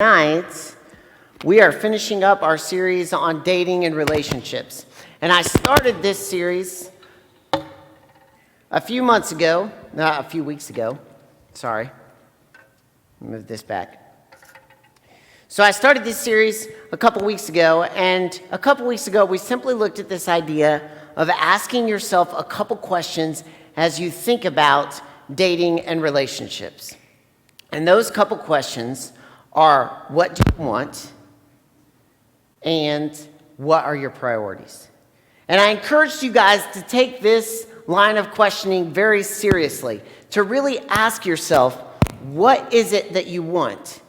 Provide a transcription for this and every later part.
Tonight, we are finishing up our series on dating and relationships. And I started this series a few weeks ago. Sorry. Move this back. So I started this series a couple weeks ago, and a couple weeks ago, we simply looked at this idea of asking yourself a couple questions as you think about dating and relationships. And those couple questions are, what do you want? And what are your priorities? And I encouraged you guys to take this line of questioning very seriously, to really ask yourself, what is it that you want?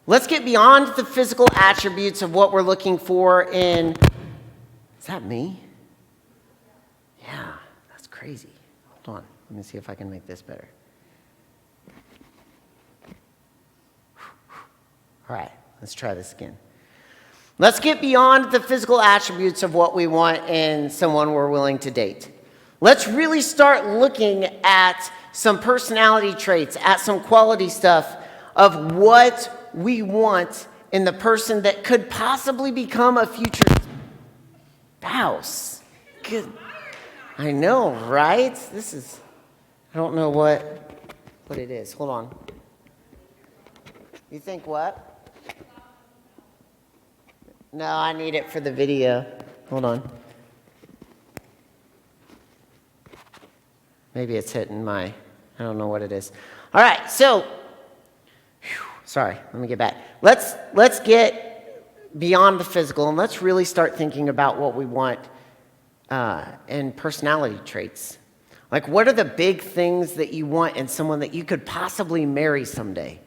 Let's get beyond the physical attributes of what we're looking for in... Is that me? Yeah, that's crazy. Hold on, let me see if I can make this better. All right, let's try this again. Let's get beyond the physical attributes of what we want in someone we're willing to date. Let's really start looking at some personality traits, at some quality stuff of what we want in the person that could possibly become a future spouse. Good. I know, right? I don't know what it is. Hold on. You think what? No, I need it for the video. Hold on. Maybe it's hitting I don't know what it is. All right, so, sorry, let me get back. Let's get beyond the physical and let's really start thinking about what we want in personality traits. Like, what are the big things that you want in someone that you could possibly marry someday?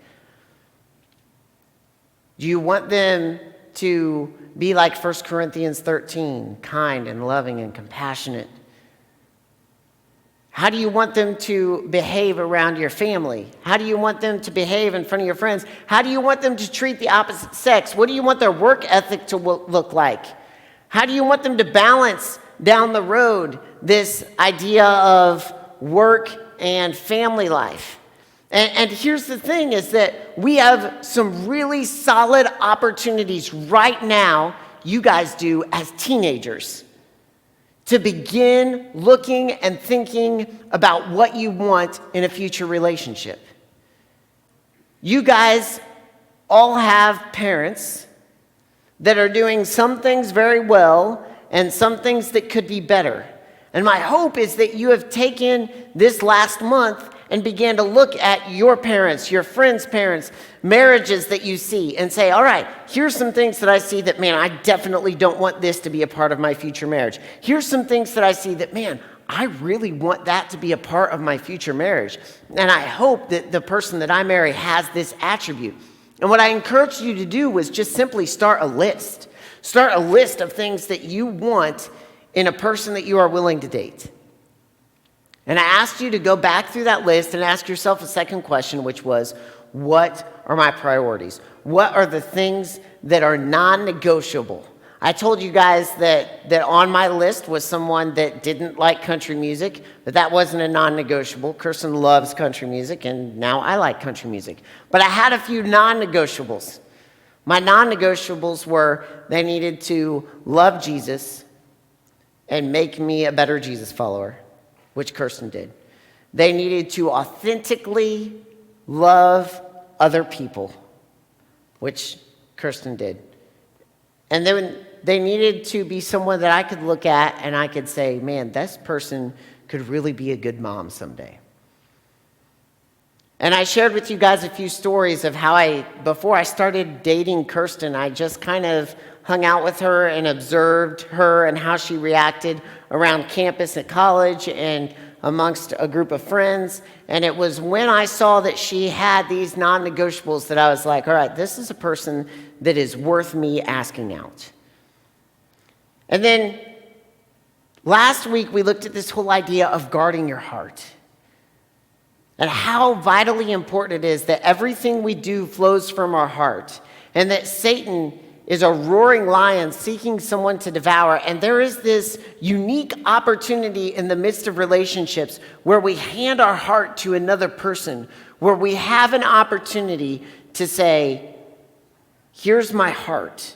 Do you want them to be like 1 Corinthians 13, kind and loving and compassionate? How do you want them to behave around your family? How do you want them to behave in front of your friends? How do you want them to treat the opposite sex? What do you want their work ethic to look like? How do you want them to balance down the road this idea of work and family life? And here's the thing is that we have some really solid opportunities right now, you guys do as teenagers, to begin looking and thinking about what you want in a future relationship. You guys all have parents that are doing some things very well and some things that could be better. And my hope is that you have taken this last month and began to look at your parents, your friends' parents, marriages that you see and say, all right, here's some things that I see that, man, I definitely don't want this to be a part of my future marriage. Here's some things that I see that, man, I really want that to be a part of my future marriage. And I hope that the person that I marry has this attribute. And what I encouraged you to do was just simply start a list. Start a list of things that you want in a person that you are willing to date. And I asked you to go back through that list and ask yourself a second question, which was, what are my priorities? What are the things that are non-negotiable? I told you guys that on my list was someone that didn't like country music, but that wasn't a non-negotiable. Kirsten loves country music, and now I like country music. But I had a few non-negotiables. My non-negotiables were they needed to love Jesus and make me a better Jesus follower, which Kirsten did. They needed to authentically love other people, which Kirsten did. And then they needed to be someone that I could look at and I could say, man, this person could really be a good mom someday. And I shared with you guys a few stories of how before I started dating Kirsten, I just kind of hung out with her and observed her and how she reacted around campus at college and amongst a group of friends. And it was when I saw that she had these non-negotiables that I was like, all right, this is a person that is worth me asking out. And then last week we looked at this whole idea of guarding your heart and how vitally important it is that everything we do flows from our heart and that Satan is a roaring lion seeking someone to devour. And there is this unique opportunity in the midst of relationships where we hand our heart to another person, where we have an opportunity to say, Here's my heart.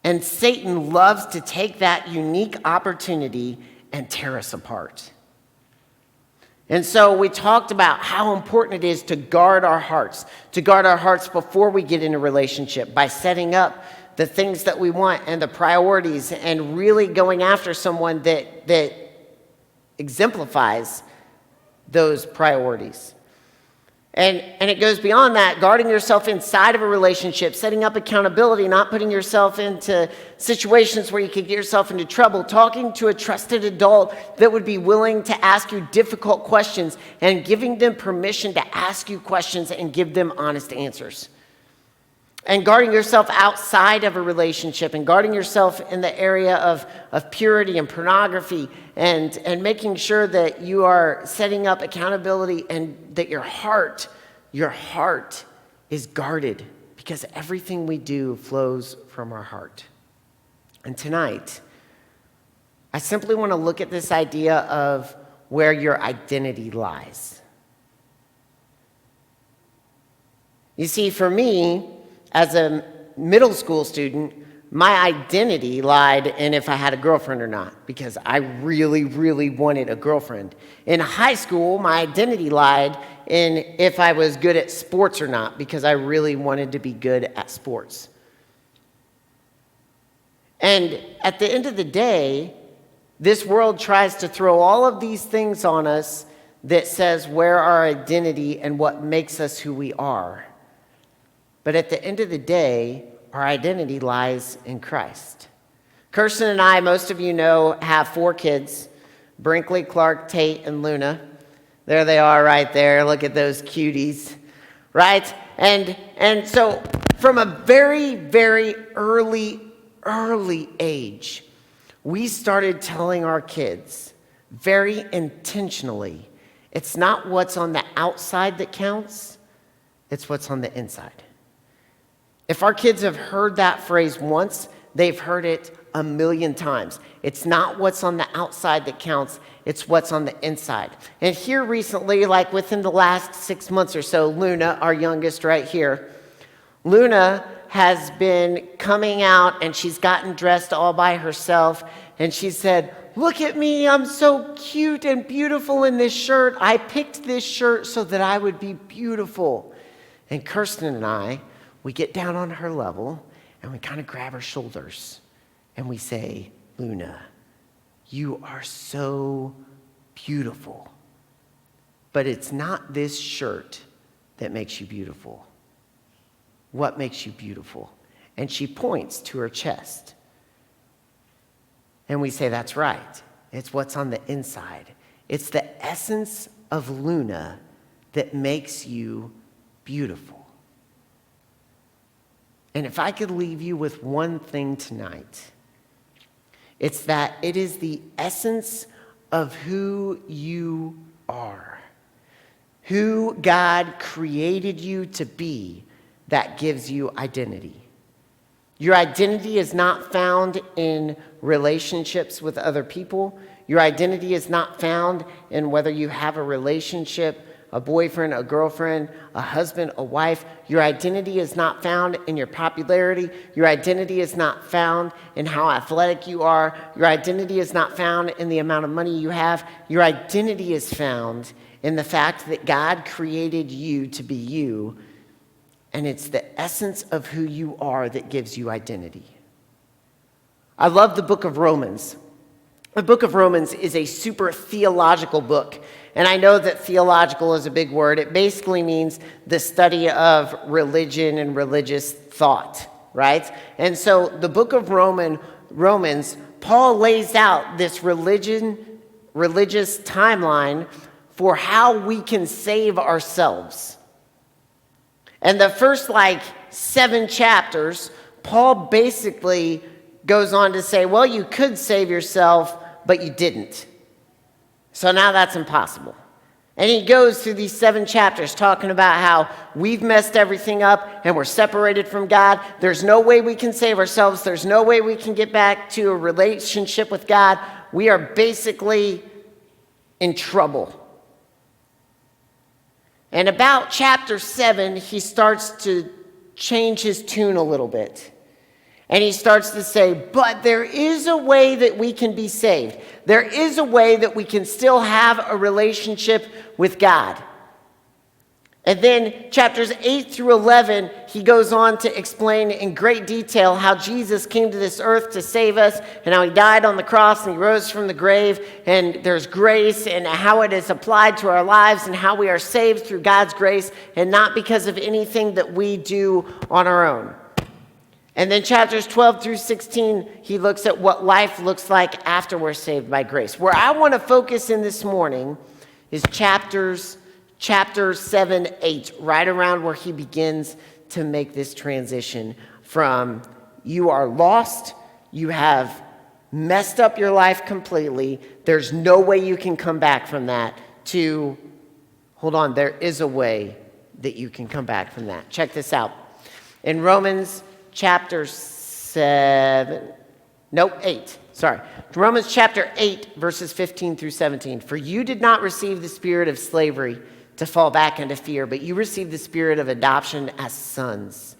And Satan loves to take that unique opportunity and tear us apart. And so we talked about how important it is to guard our hearts before we get in a relationship by setting up the things that we want and the priorities and really going after someone that exemplifies those priorities. And it goes beyond that, guarding yourself inside of a relationship, setting up accountability, not putting yourself into situations where you could get yourself into trouble, talking to a trusted adult that would be willing to ask you difficult questions and giving them permission to ask you questions and give them honest answers. And guarding yourself outside of a relationship and guarding yourself in the area of purity and pornography and making sure that you are setting up accountability and that your heart is guarded because everything we do flows from our heart. And tonight, I simply want to look at this idea of where your identity lies. You see, for me, as a middle school student, my identity lied in if I had a girlfriend or not, because I really, really wanted a girlfriend. In high school, my identity lied in if I was good at sports or not, because I really wanted to be good at sports. And at the end of the day, this world tries to throw all of these things on us that says where our identity and what makes us who we are. But at the end of the day, our identity lies in Christ. Kirsten and I, most of you know, have 4 kids, Brinkley, Clark, Tate, and Luna. There they are right there. Look at those cuties, right? And so from a very, very early age, we started telling our kids very intentionally, it's not what's on the outside that counts, it's what's on the inside. If our kids have heard that phrase once, they've heard it a million times. It's not what's on the outside that counts, it's what's on the inside. And here recently, like within the last 6 months or so, Luna, our youngest right here, Luna has been coming out and she's gotten dressed all by herself. And she said, "Look at me, I'm so cute and beautiful in this shirt. I picked this shirt so that I would be beautiful." And Kirsten and I, we get down on her level and we kind of grab her shoulders and we say, "Luna, you are so beautiful. But it's not this shirt that makes you beautiful. What makes you beautiful?" And she points to her chest. And we say, "That's right. It's what's on the inside. It's the essence of Luna that makes you beautiful." And if I could leave you with one thing tonight, it's that it is the essence of who you are, who God created you to be, that gives you identity. Your identity is not found in relationships with other people. Your identity is not found in whether you have a relationship, a boyfriend, a girlfriend, a husband, a wife. Your identity is not found in your popularity. Your identity is not found in how athletic you are. Your identity is not found in the amount of money you have. Your identity is found in the fact that God created you to be you, and it's the essence of who you are that gives you identity. I love the book of Romans. The book of Romans is a super theological book. And I know that theological is a big word. It basically means the study of religion and religious thought, right? And so the book of Romans, Paul lays out this religious timeline for how we can save ourselves. And the first 7 chapters, Paul basically goes on to say, well, you could save yourself, but you didn't. So now that's impossible. And he goes through these 7 chapters talking about how we've messed everything up and we're separated from God. There's no way we can save ourselves. There's no way we can get back to a relationship with God. We are basically in trouble. And about chapter 7, he starts to change his tune a little bit. And he starts to say, but there is a way that we can be saved. There is a way that we can still have a relationship with God. And then chapters 8 through 11, he goes on to explain in great detail how Jesus came to this earth to save us, and how he died on the cross and he rose from the grave, and there's grace, and how it is applied to our lives, and how we are saved through God's grace and not because of anything that we do on our own. And then chapters 12 through 16, he looks at what life looks like after we're saved by grace. Where I want to focus in this morning is chapter 7, 8, right around where he begins to make this transition from you are lost, you have messed up your life completely, there's no way you can come back from that, to, hold on, there is a way that you can come back from that. Check this out. In Romans chapter 8, verses 15 through 17. For you did not receive the spirit of slavery to fall back into fear, but you received the spirit of adoption as sons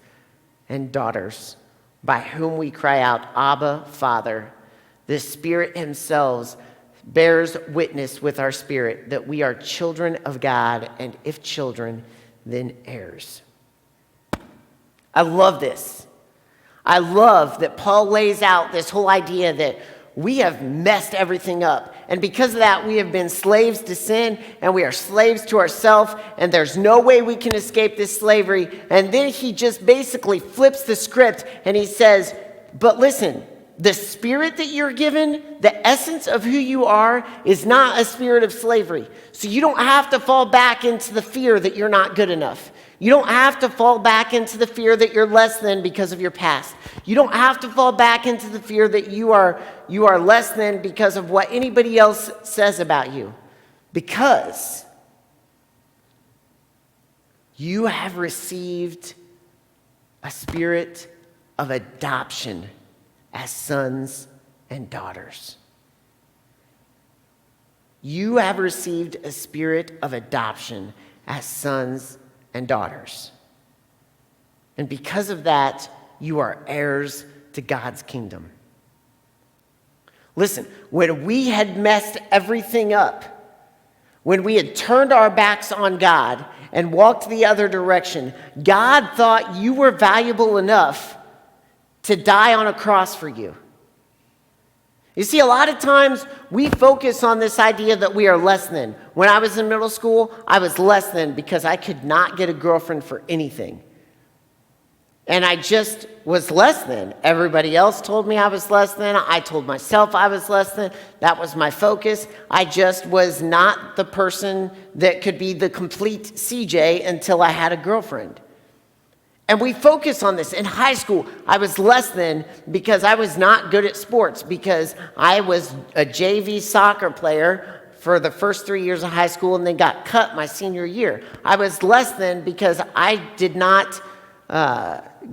and daughters, by whom we cry out, Abba, Father. The Spirit himself bears witness with our spirit that we are children of God, and if children, then heirs. I love this. I love that Paul lays out this whole idea that we have messed everything up. And because of that, we have been slaves to sin, and we are slaves to ourselves, and there's no way we can escape this slavery. And then he just basically flips the script, and he says, but listen, the spirit that you're given, the essence of who you are, is not a spirit of slavery. So you don't have to fall back into the fear that you're not good enough. You don't have to fall back into the fear that you're less than because of your past. You don't have to fall back into the fear that you are less than because of what anybody else says about you. Because you have received a spirit of adoption as sons and daughters. You have received a spirit of adoption as sons and daughters. And because of that, you are heirs to God's kingdom. Listen, when we had messed everything up, when we had turned our backs on God and walked the other direction, God thought you were valuable enough to die on a cross for you. You see, a lot of times we focus on this idea that we are less than. When I was in middle school, I was less than because I could not get a girlfriend for anything. And I just was less than. Everybody else told me I was less than. I told myself I was less than. That was my focus. I just was not the person that could be the complete CJ until I had a girlfriend. And we focus on this. In high school, I was less than because I was not good at sports, because I was a JV soccer player for the first 3 years of high school and then got cut my senior year. I was less than because I did not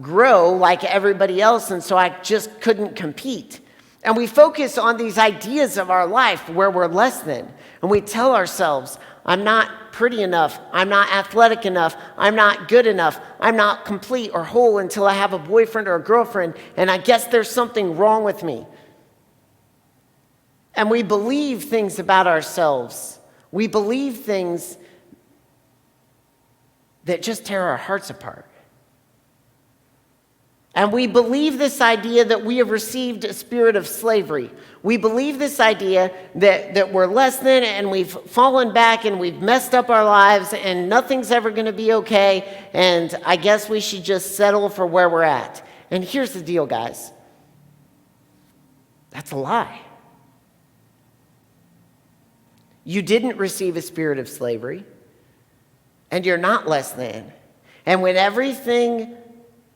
grow like everybody else, and so I just couldn't compete. And we focus on these ideas of our life where we're less than. And we tell ourselves, I'm not pretty enough, I'm not athletic enough, I'm not good enough, I'm not complete or whole until I have a boyfriend or a girlfriend, and I guess there's something wrong with me. And we believe things about ourselves. We believe things that just tear our hearts apart. And we believe this idea that we have received a spirit of slavery. We believe this idea that we're less than, and we've fallen back and we've messed up our lives and nothing's ever going to be okay, and I guess we should just settle for where we're at. And here's the deal, guys. That's a lie. You didn't receive a spirit of slavery, and you're not less than. And when everything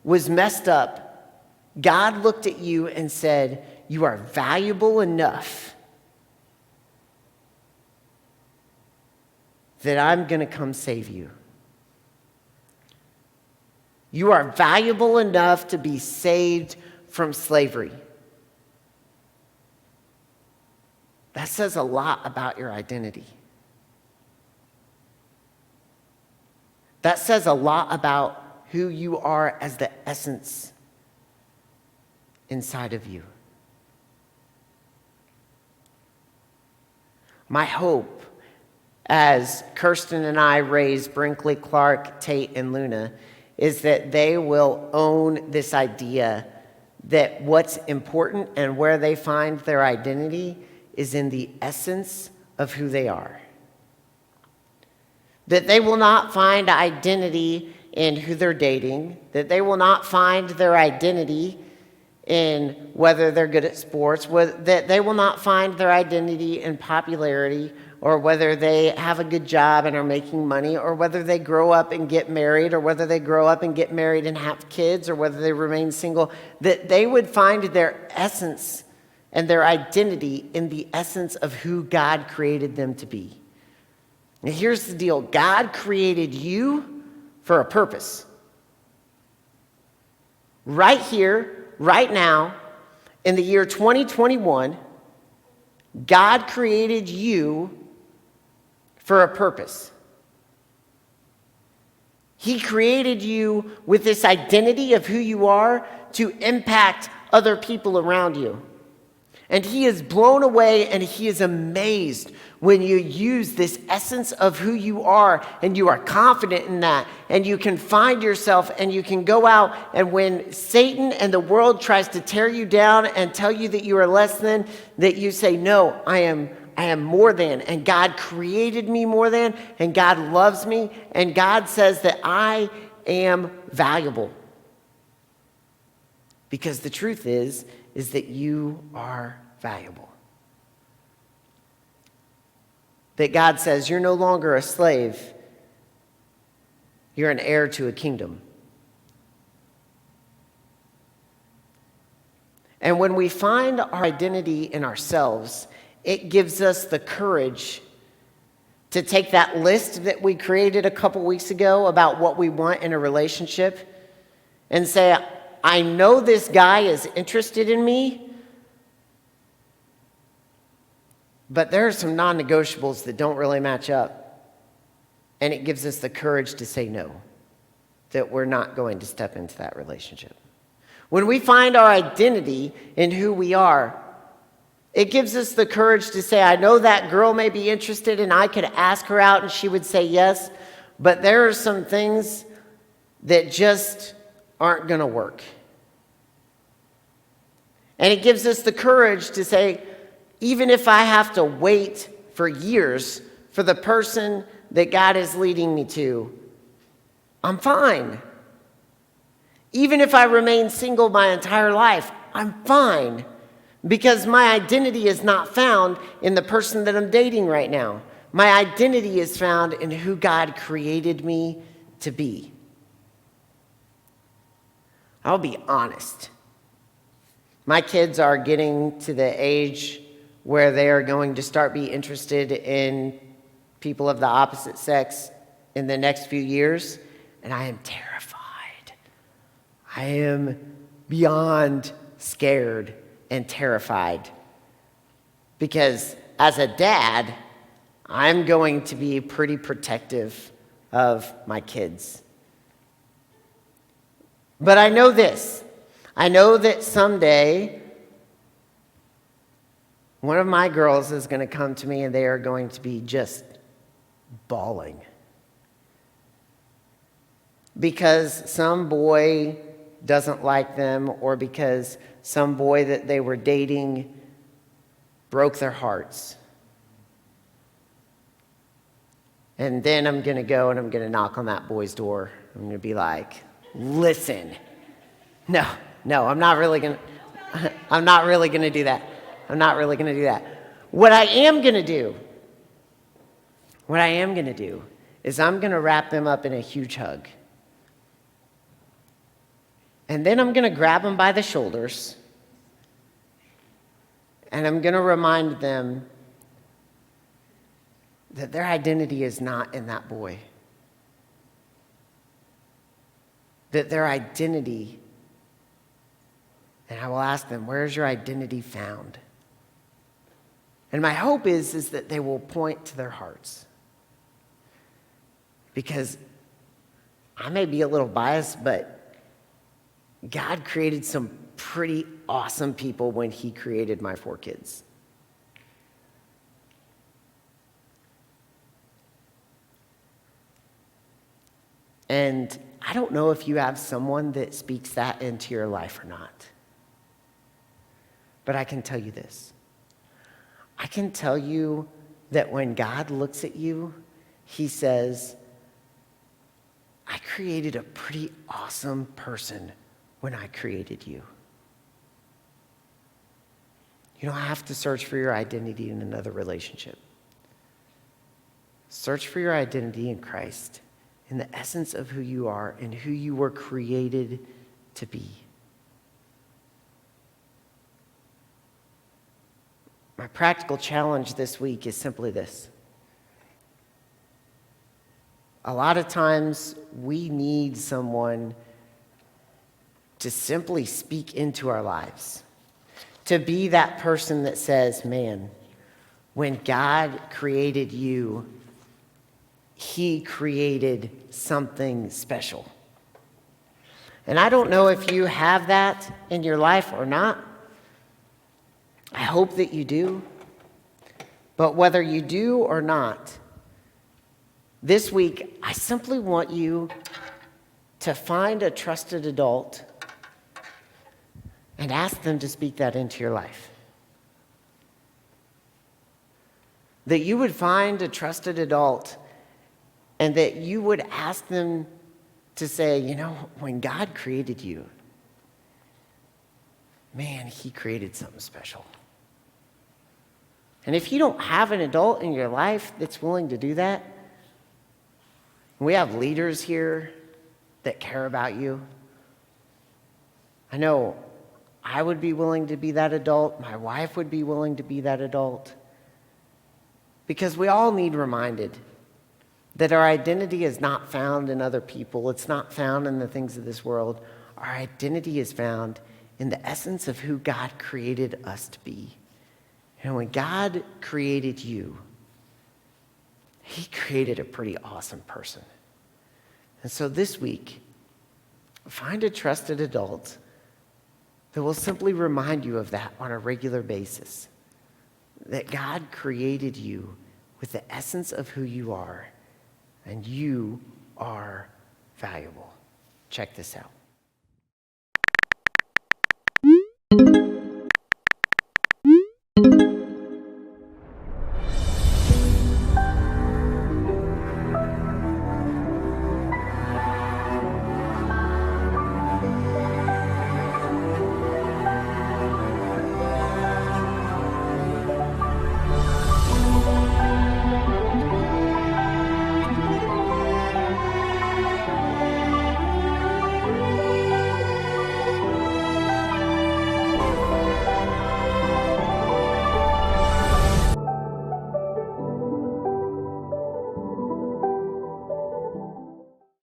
was messed up, God looked at you and said, you are valuable enough that I'm going to come save you. You are valuable enough to be saved from slavery. That says a lot about your identity. That says a lot about who you are as the essence inside of you. My hope as Kirsten and I raise Brinkley, Clark, Tate, and Luna is that they will own this idea that what's important and where they find their identity is in the essence of who they are. That they will not find identity in who they're dating, that they will not find their identity in whether they're good at sports, that they will not find their identity in popularity, or whether they have a good job and are making money, or whether they grow up and get married, or whether they grow up and get married and have kids, or whether they remain single, that they would find their essence and their identity in the essence of who God created them to be. And here's the deal. God created you for a purpose. Right here, right now, in the year 2021, God created you for a purpose. He created you with this identity of who you are to impact other people around you. And he is blown away and he is amazed when you use this essence of who you are and you are confident in that and you can find yourself and you can go out, and when Satan and the world tries to tear you down and tell you that you are less than, that you say, no, I am more than, and God created me more than, and God loves me, and God says that I am valuable. Because the truth is that you are valuable. That God says you're no longer a slave, you're an heir to a kingdom. And when we find our identity in ourselves, it gives us the courage to take that list that we created a couple weeks ago about what we want in a relationship and say, I know this guy is interested in me, but there are some non-negotiables that don't really match up. And it gives us the courage to say no, that we're not going to step into that relationship. When we find our identity in who we are, it gives us the courage to say, I know that girl may be interested and I could ask her out and she would say yes, but there are some things that just aren't going to work. And it gives us the courage to say, even if I have to wait for years for the person that God is leading me to, I'm fine. Even if I remain single my entire life, I'm fine. Because my identity is not found in the person that I'm dating right now. My identity is found in who God created me to be. I'll be honest. My kids are getting to the age where they are going to start be interested in people of the opposite sex in the next few years, and I am terrified. I am beyond scared and terrified because as a dad, I'm going to be pretty protective of my kids. But I know this. I know that someday one of my girls is going to come to me and they are going to be just bawling because some boy doesn't like them, or because some boy that they were dating broke their hearts. And then I'm going to go and I'm going to knock on that boy's door. I'm going to be like, listen. No, I'm not really going to. I'm not really going to do that. I'm not really going to do that. What I am going to do is I'm going to wrap them up in a huge hug. And then I'm going to grab them by the shoulders, and I'm going to remind them that their identity is not in that boy. That their identity, and I will ask them, where is your identity found? And my hope is that they will point to their hearts. Because I may be a little biased, but God created some pretty awesome people when he created my 4 kids. And I don't know if you have someone that speaks that into your life or not. But I can tell you this. I can tell you that when God looks at you, he says, I created a pretty awesome person when I created you. You don't have to search for your identity in another relationship. Search for your identity in Christ, in the essence of who you are and who you were created to be. My practical challenge this week is simply this. A lot of times we need someone to simply speak into our lives, to be that person that says, man, when God created you, he created something special. And I don't know if you have that in your life or not. I hope that you do. But whether you do or not, this week, I simply want you to find a trusted adult and ask them to speak that into your life. That you would find a trusted adult and that you would ask them to say, you know, when God created you, man, he created something special. And if you don't have an adult in your life that's willing to do that, we have leaders here that care about you. I know I would be willing to be that adult. My wife would be willing to be that adult. Because we all need reminded that our identity is not found in other people. It's not found in the things of this world. Our identity is found in the essence of who God created us to be. And when God created you, he created a pretty awesome person. And so this week, find a trusted adult that will simply remind you of that on a regular basis. That God created you with the essence of who you are, and you are valuable. Check this out.